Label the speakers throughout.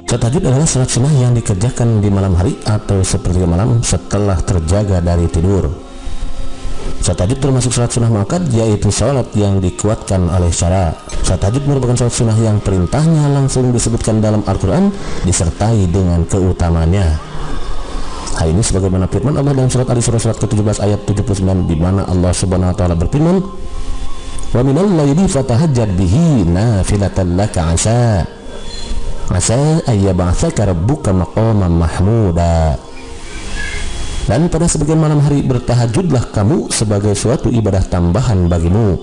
Speaker 1: Salat tahajud adalah salat sunnah yang dikerjakan di malam hari atau sepertiga malam setelah terjaga dari tidur. Salat tahajud termasuk salat sunnah muakkad, yaitu salat yang dikuatkan oleh syara. Salat tahajud merupakan salat sunnah yang perintahnya langsung disebutkan dalam Al-Quran disertai dengan keutamaannya. Hal ini sebagaimana firman Allah dalam surat Al-Isra surat ke-17 ayat 79, di mana Allah Subhanahu wa taala berfirman, "Wa minal laili fatahajjad bihi nafilatan laka asa ayyab'atsaka rabbuka maqaman mahmuda." Dan pada sebagian malam hari bertahajudlah kamu sebagai suatu ibadah tambahan bagimu.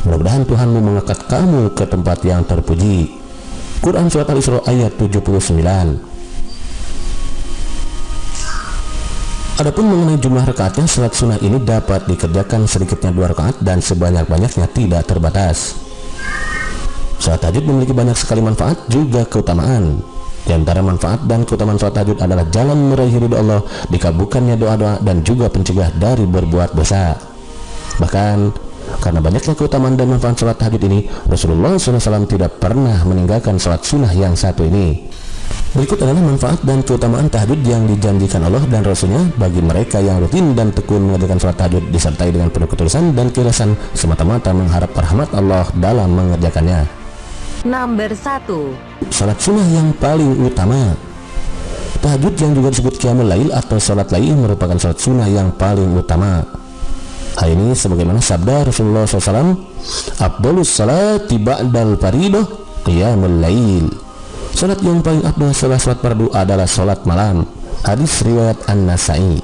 Speaker 1: Mudah-mudahan Tuhanmu mengangkat kamu ke tempat yang terpuji. Quran surat Al-Isra ayat 79. Adapun mengenai jumlah rakaatnya, salat sunnah ini dapat dikerjakan sedikitnya 2 rakaat dan sebanyak-banyaknya tidak terbatas. Salat tahajud memiliki banyak sekali manfaat juga keutamaan. Di antara manfaat dan keutamaan salat tahajud adalah jalan meraih ridho Allah, dikabulkannya doa-doa, dan juga pencegah dari berbuat dosa. Bahkan karena banyaknya keutamaan dan manfaat salat tahajud ini, Rasulullah SAW tidak pernah meninggalkan salat sunnah yang satu ini. Berikut adalah manfaat dan keutamaan tahajud yang dijanjikan Allah dan Rasulnya bagi mereka yang rutin dan tekun mengerjakan salat tahajud disertai dengan penuh ketulusan dan keikhlasan semata-mata mengharap rahmat Allah dalam mengerjakannya.
Speaker 2: Nomor 1.
Speaker 1: Salat sunnah yang paling utama. Tahajud yang juga disebut qiyamul lail atau salat lail merupakan salat sunnah yang paling utama. Hal ini sebagaimana sabda Rasulullah SAW, "Afdhalus salati ba'dal faridah qiyamul lail." Salat yang paling afdal setelah salat fardu adalah salat malam. Hadis riwayat An-Nasa'i.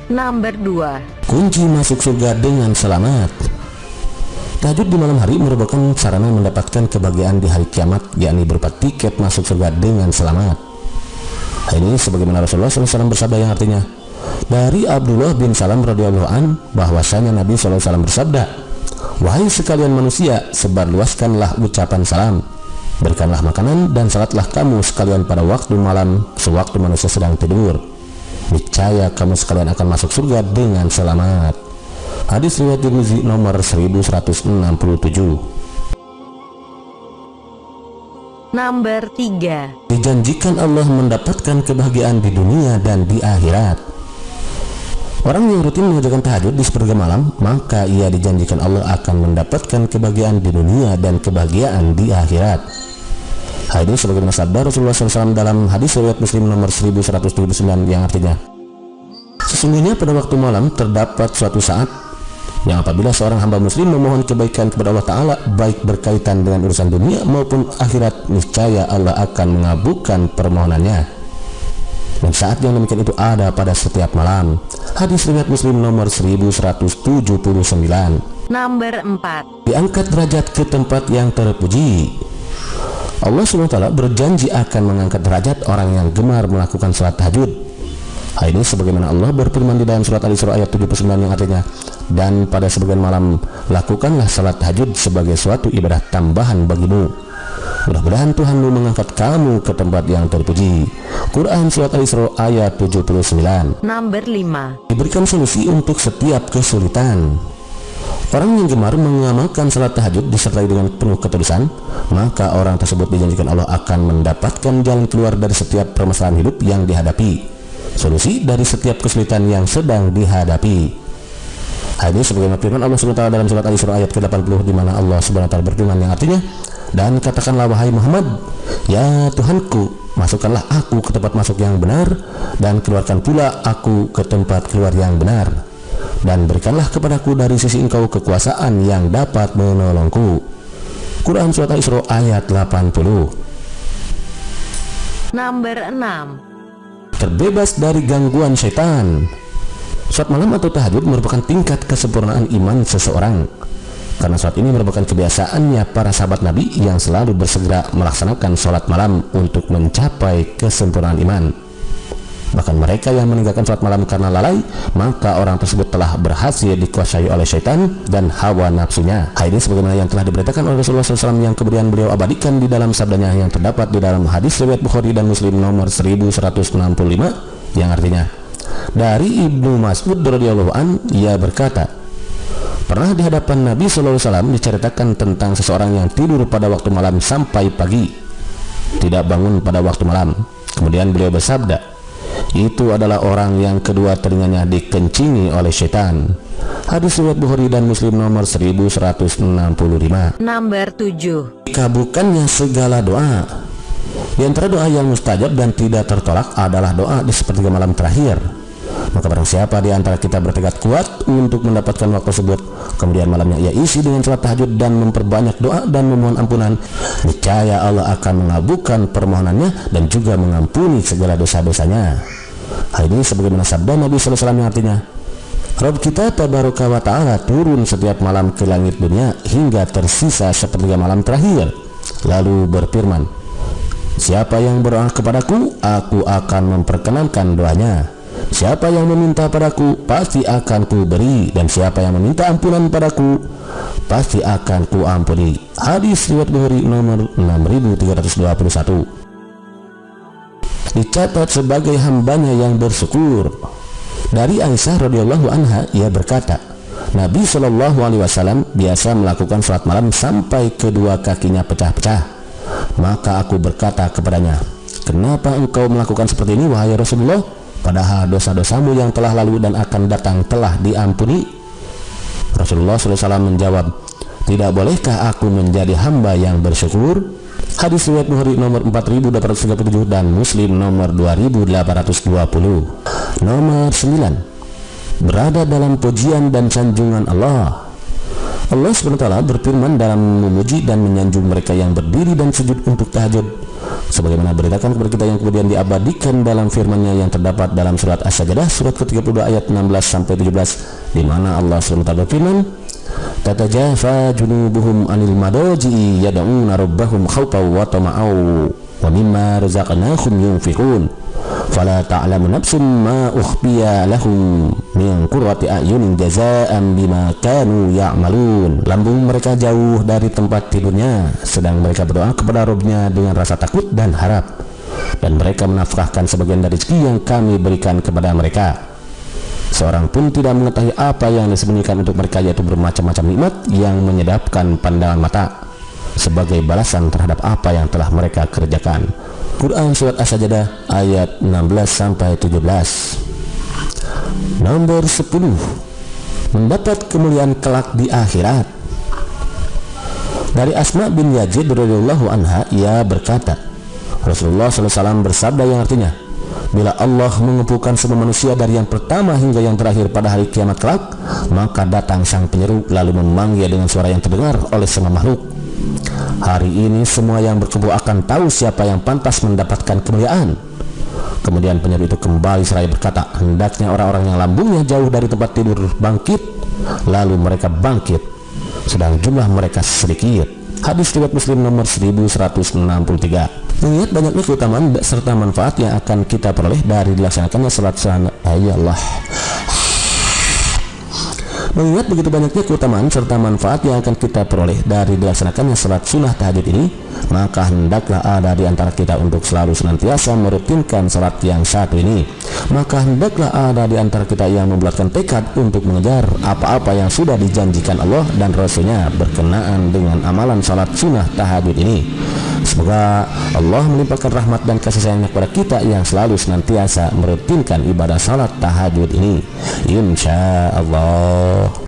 Speaker 2: Nomor 2.
Speaker 1: Kunci masuk surga dengan selamat. Tahajud di malam hari merupakan sarana mendapatkan kebahagiaan di hari kiamat, yakni berupa tiket masuk surga dengan selamat. Hal ini sebagaimana Rasulullah SAW bersabda yang artinya, dari Abdullah bin Salam radhiyallahu an, bahwasanya Nabi SAW bersabda, "Wahai sekalian manusia, sebarluaskanlah ucapan salam, berikanlah makanan dan salatlah kamu sekalian pada waktu malam sewaktu manusia sedang tidur. Niscaya kamu sekalian akan masuk surga dengan selamat." Hadis riwayat Tirmizi nomor 1167.
Speaker 2: Nomor 3.
Speaker 1: Dijanjikan Allah mendapatkan kebahagiaan di dunia dan di akhirat. Orang yang rutin mengerjakan tahajud di sepertiga malam, maka ia dijanjikan Allah akan mendapatkan kebahagiaan di dunia dan kebahagiaan di akhirat. Hal ini sebagaimana sabda Rasulullah SAW dalam hadis riwayat Muslim nomor 1179 yang artinya, "Sesungguhnya pada waktu malam terdapat suatu saat yang apabila seorang hamba muslim memohon kebaikan kepada Allah Ta'ala, baik berkaitan dengan urusan dunia maupun akhirat, niscaya Allah akan mengabulkan permohonannya. Dan saat yang demikian itu ada pada setiap malam." Hadis riwayat Muslim nomor 1179.
Speaker 2: Nomor 4.
Speaker 1: Diangkat derajat ke tempat yang terpuji. Allah SWT berjanji akan mengangkat derajat orang yang gemar melakukan salat tahajud. Hal ini sebagaimana Allah berfirman di dalam surat Al-Isra ayat 79 yang artinya, "Dan pada sebagian malam lakukanlah salat tahajud sebagai suatu ibadah tambahan bagimu. Mudah-mudahan Tuhanmu mengangkat kamu ke tempat yang terpuji." Quran surat Al-Isra ayat 79.
Speaker 2: Nomor 5.
Speaker 1: Diberikan solusi untuk setiap kesulitan. Orang yang gemar mengamalkan salat tahajud disertai dengan penuh ketulusan, maka orang tersebut dijanjikan Allah akan mendapatkan jalan keluar dari setiap permasalahan hidup yang dihadapi, solusi dari setiap kesulitan yang sedang dihadapi. Hal ini sebagaimana firman Allah SWT dalam surat Al-Isra ayat ke-80, di mana Allah SWT berfirman yang artinya, "Dan katakanlah wahai Muhammad, ya Tuhanku, masukkanlah aku ke tempat masuk yang benar, dan keluarkan pula aku ke tempat keluar yang benar, dan berikanlah kepadaku dari sisi Engkau kekuasaan yang dapat menolongku." Quran surat Al-Isra ayat 80.
Speaker 2: Nomor 6.
Speaker 1: Terbebas dari gangguan syaitan. Salat malam atau tahajud merupakan tingkat kesempurnaan iman seseorang, karena salat ini merupakan kebiasaannya para sahabat Nabi yang selalu bersegera melaksanakan salat malam untuk mencapai kesempurnaan iman. Bahkan mereka yang meninggalkan salat malam karena lalai, maka orang tersebut telah berhasil dikuasai oleh syaitan dan hawa nafsunya. Hal ini sebagaimana yang telah diberitakan oleh Rasulullah SAW yang kemudian beliau abadikan di dalam sabdanya yang terdapat di dalam hadis riwayat Bukhari dan Muslim nomor 1165 yang artinya, dari Ibnu Mas'ud radhiyallahu an, ia berkata, Pernah di hadapan Nabi SAW diceritakan tentang seseorang yang tidur pada waktu malam sampai pagi, tidak bangun pada waktu malam. Kemudian beliau bersabda, itu adalah orang yang kedua telinganya dikencingi oleh setan. Hadis riwayat Bukhari dan Muslim nomor 1165.
Speaker 2: Nomor 7.
Speaker 1: Dikabulkannya segala doa. Di antara doa yang mustajab dan tidak tertolak adalah doa di sepertiga malam terakhir. Maka barang siapa di antara kita bertekad kuat untuk mendapatkan waktu tersebut, kemudian malamnya ia isi dengan salat tahajud dan memperbanyak doa dan memohon ampunan, niscaya Allah akan mengabulkan permohonannya dan juga mengampuni segala dosa-dosanya. Hal ini sebagaimana sabda Nabi SAW yang artinya, Rabb kita tabaraka wa ta'ala turun setiap malam ke langit dunia hingga tersisa sepertiga malam terakhir, lalu berfirman, siapa yang berdoa kepadaku, aku akan memperkenankan doanya. Siapa yang meminta padaku, pasti akan ku beri, dan siapa yang meminta ampunan padaku, pasti akan ku ampuni. Hadis riwayat Bukhari nomor 6321. Dicatat sebagai hambanya yang bersyukur. Dari Aisyah radhiyallahu anha, ia berkata, Nabi SAW biasa melakukan salat malam sampai kedua kakinya pecah-pecah. Maka aku berkata kepadanya, kenapa engkau melakukan seperti ini wahai Rasulullah? Padahal dosa-dosamu yang telah lalu dan akan datang telah diampuni. Rasulullah SAW menjawab, tidak bolehkah aku menjadi hamba yang bersyukur? Hadis riwayat Bukhari nomor 4837 dan Muslim nomor 2820. Nomor 9. Berada dalam pujian dan sanjungan Allah. Allah SWT berfirman dalam memuji dan menyanjung mereka yang berdiri dan sujud untuk tahajud, sebagaimana beritakan kepada kita yang kemudian diabadikan dalam firman-Nya yang terdapat dalam surat As-Sajdah surat ke-32 ayat 16-17, di mana Allah SWT berfirman, tatajafa junubuhum anil madaji'i yad'una rabbahum khawfan wa tama'aw wa mimma razaqnahum yunfiqun fala ta'lamu nafsum ma ukhfiya lahum min qurrati a'yunin jazaa'an bima kanu ya'malun. Lambung mereka jauh dari tempat tidurnya, sedang mereka berdoa kepada Rabb-Nya dengan rasa takut dan harap, dan mereka menafkahkan sebagian dari rezeki yang kami berikan kepada mereka. Seorang pun tidak mengetahui apa yang disembunyikan untuk mereka, yaitu bermacam-macam nikmat yang menyedapkan pandangan mata, sebagai balasan terhadap apa yang telah mereka kerjakan. Quran surat As-Sajdah ayat 16-17. Nomor 10. Mendapat kemuliaan kelak di akhirat. Dari Asma bin Yazid radhiyallahu anha, ia berkata, Rasulullah SAW bersabda yang artinya, bila Allah mengumpulkan semua manusia dari yang pertama hingga yang terakhir pada hari kiamat kelak, maka datang sang penyeru lalu memanggil dengan suara yang terdengar oleh semua makhluk. Hari ini semua yang berkumpul akan tahu siapa yang pantas mendapatkan kemuliaan. Kemudian penyeru itu kembali seraya berkata, hendaknya orang-orang yang lambungnya jauh dari tempat tidur bangkit. Lalu mereka bangkit, sedang jumlah mereka sedikit. Hadis riwayat Muslim nomor 1163. Mengingat banyaknya keutamaan serta manfaat yang akan kita peroleh dari dilaksanakannya salat sunnah, Mengingat begitu banyaknya keutamaan serta manfaat yang akan kita peroleh dari dilaksanakannya salat sunnah tahajud ini, maka hendaklah ada di antara kita untuk selalu senantiasa merutinkan salat yang satu ini. Maka hendaklah ada di antara kita yang membulatkan tekad untuk mengejar apa-apa yang sudah dijanjikan Allah dan Rasul-Nya berkenaan dengan amalan salat sunnah tahajud ini. Semoga Allah melimpahkan rahmat dan kasih sayangnya kepada kita yang selalu senantiasa merutinkan ibadah salat tahajud ini, insya Allah.